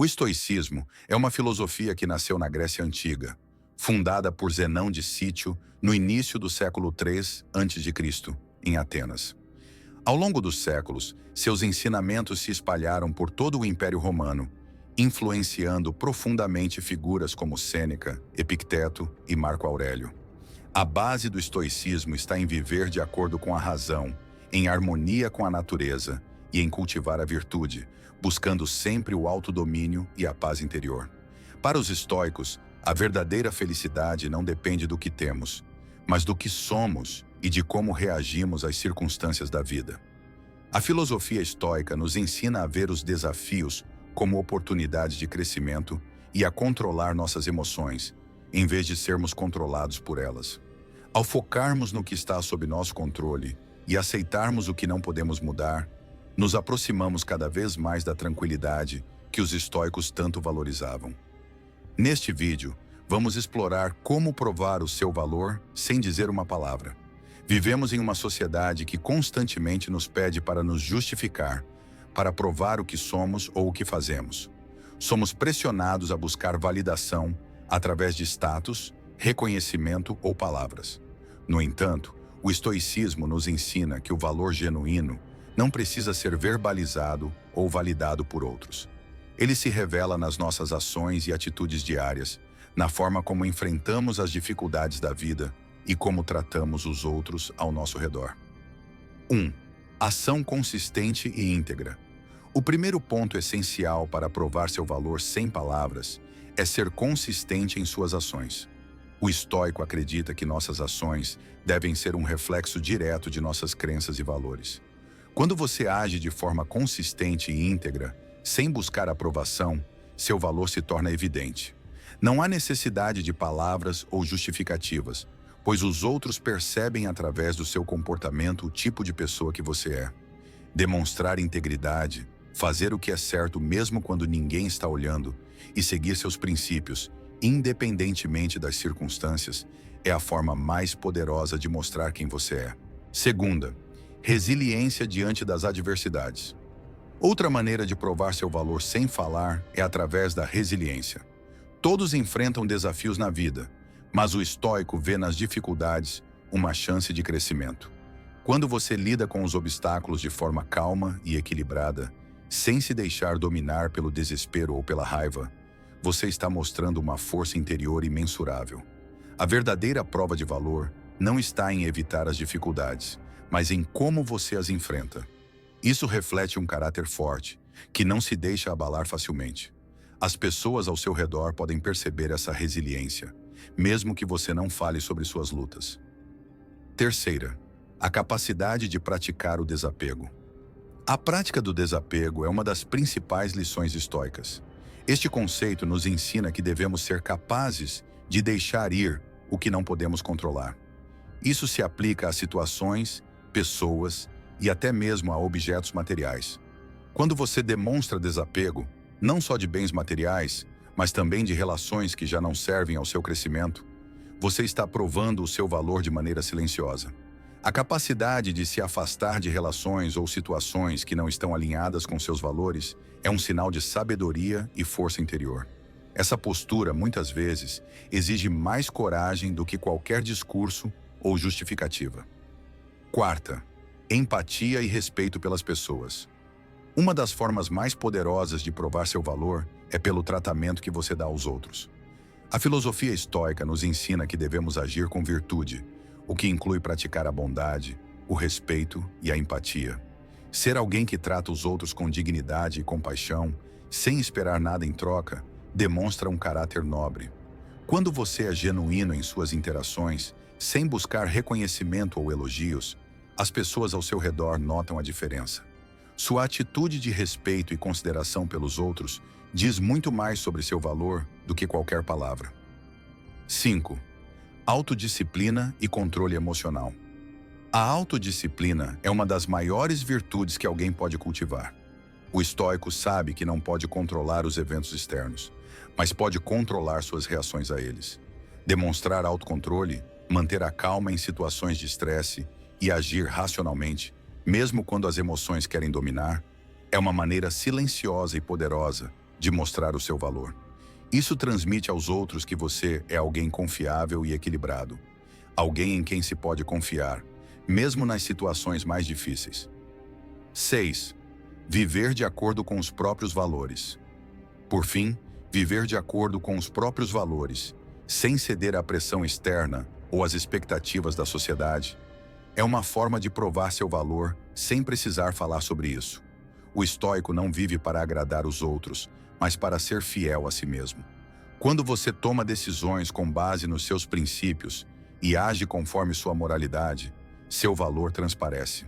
O estoicismo é uma filosofia que nasceu na Grécia Antiga, fundada por Zenão de Cítio no início do século III a.C., em Atenas. Ao longo dos séculos, seus ensinamentos se espalharam por todo o Império Romano, influenciando profundamente figuras como Sêneca, Epicteto e Marco Aurélio. A base do estoicismo está em viver de acordo com a razão, em harmonia com a natureza e em cultivar a virtude, buscando sempre o autodomínio e a paz interior. Para os estoicos, a verdadeira felicidade não depende do que temos, mas do que somos e de como reagimos às circunstâncias da vida. A filosofia estoica nos ensina a ver os desafios como oportunidades de crescimento e a controlar nossas emoções, em vez de sermos controlados por elas. Ao focarmos no que está sob nosso controle e aceitarmos o que não podemos mudar, nos aproximamos cada vez mais da tranquilidade que os estoicos tanto valorizavam. Neste vídeo, vamos explorar como provar o seu valor sem dizer uma palavra. Vivemos em uma sociedade que constantemente nos pede para nos justificar, para provar o que somos ou o que fazemos. Somos pressionados a buscar validação através de status, reconhecimento ou palavras. No entanto, o estoicismo nos ensina que o valor genuíno não precisa ser verbalizado ou validado por outros. Ele se revela nas nossas ações e atitudes diárias, na forma como enfrentamos as dificuldades da vida e como tratamos os outros ao nosso redor. 1. Ação consistente e íntegra. O primeiro ponto essencial para provar seu valor sem palavras é ser consistente em suas ações. O estoico acredita que nossas ações devem ser um reflexo direto de nossas crenças e valores. Quando você age de forma consistente e íntegra, sem buscar aprovação, seu valor se torna evidente. Não há necessidade de palavras ou justificativas, pois os outros percebem através do seu comportamento o tipo de pessoa que você é. Demonstrar integridade, fazer o que é certo mesmo quando ninguém está olhando e seguir seus princípios, independentemente das circunstâncias, é a forma mais poderosa de mostrar quem você é. Segunda, resiliência diante das adversidades. Outra maneira de provar seu valor sem falar é através da resiliência. Todos enfrentam desafios na vida, mas o estoico vê nas dificuldades uma chance de crescimento. Quando você lida com os obstáculos de forma calma e equilibrada, sem se deixar dominar pelo desespero ou pela raiva, você está mostrando uma força interior imensurável. A verdadeira prova de valor não está em evitar as dificuldades, mas em como você as enfrenta. Isso reflete um caráter forte, que não se deixa abalar facilmente. As pessoas ao seu redor podem perceber essa resiliência, mesmo que você não fale sobre suas lutas. Terceira, a capacidade de praticar o desapego. A prática do desapego é uma das principais lições estoicas. Este conceito nos ensina que devemos ser capazes de deixar ir o que não podemos controlar. Isso se aplica a situações, pessoas e até mesmo a objetos materiais. Quando você demonstra desapego, não só de bens materiais, mas também de relações que já não servem ao seu crescimento, você está provando o seu valor de maneira silenciosa. A capacidade de se afastar de relações ou situações que não estão alinhadas com seus valores é um sinal de sabedoria e força interior. Essa postura, muitas vezes, exige mais coragem do que qualquer discurso ou justificativa. Quarta, empatia e respeito pelas pessoas. Uma das formas mais poderosas de provar seu valor é pelo tratamento que você dá aos outros. A filosofia estoica nos ensina que devemos agir com virtude, o que inclui praticar a bondade, o respeito e a empatia. Ser alguém que trata os outros com dignidade e compaixão, sem esperar nada em troca, demonstra um caráter nobre. Quando você é genuíno em suas interações, sem buscar reconhecimento ou elogios, as pessoas ao seu redor notam a diferença. Sua atitude de respeito e consideração pelos outros diz muito mais sobre seu valor do que qualquer palavra. 5. Autodisciplina e controle emocional. A autodisciplina é uma das maiores virtudes que alguém pode cultivar. O estoico sabe que não pode controlar os eventos externos, mas pode controlar suas reações a eles. Demonstrar autocontrole, manter a calma em situações de estresse e agir racionalmente, mesmo quando as emoções querem dominar, é uma maneira silenciosa e poderosa de mostrar o seu valor. Isso transmite aos outros que você é alguém confiável e equilibrado, alguém em quem se pode confiar, mesmo nas situações mais difíceis. 6. Viver de acordo com os próprios valores. Por fim, viver de acordo com os próprios valores, sem ceder à pressão externa ou às expectativas da sociedade, é uma forma de provar seu valor sem precisar falar sobre isso. O estoico não vive para agradar os outros, mas para ser fiel a si mesmo. Quando você toma decisões com base nos seus princípios e age conforme sua moralidade, seu valor transparece.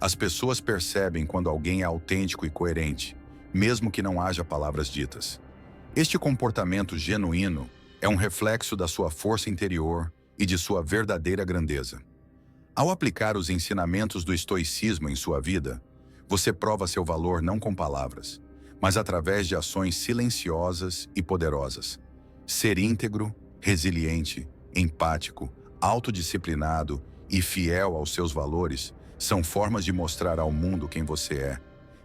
As pessoas percebem quando alguém é autêntico e coerente, mesmo que não haja palavras ditas. Este comportamento genuíno é um reflexo da sua força interior e de sua verdadeira grandeza. Ao aplicar os ensinamentos do estoicismo em sua vida, você prova seu valor não com palavras, mas através de ações silenciosas e poderosas. Ser íntegro, resiliente, empático, autodisciplinado e fiel aos seus valores são formas de mostrar ao mundo quem você é,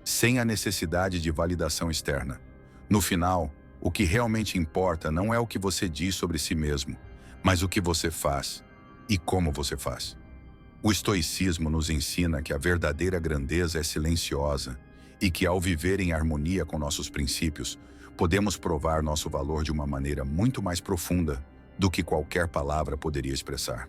sem a necessidade de validação externa. No final, o que realmente importa não é o que você diz sobre si mesmo, mas o que você faz e como você faz. O estoicismo nos ensina que a verdadeira grandeza é silenciosa e que, ao viver em harmonia com nossos princípios, podemos provar nosso valor de uma maneira muito mais profunda do que qualquer palavra poderia expressar.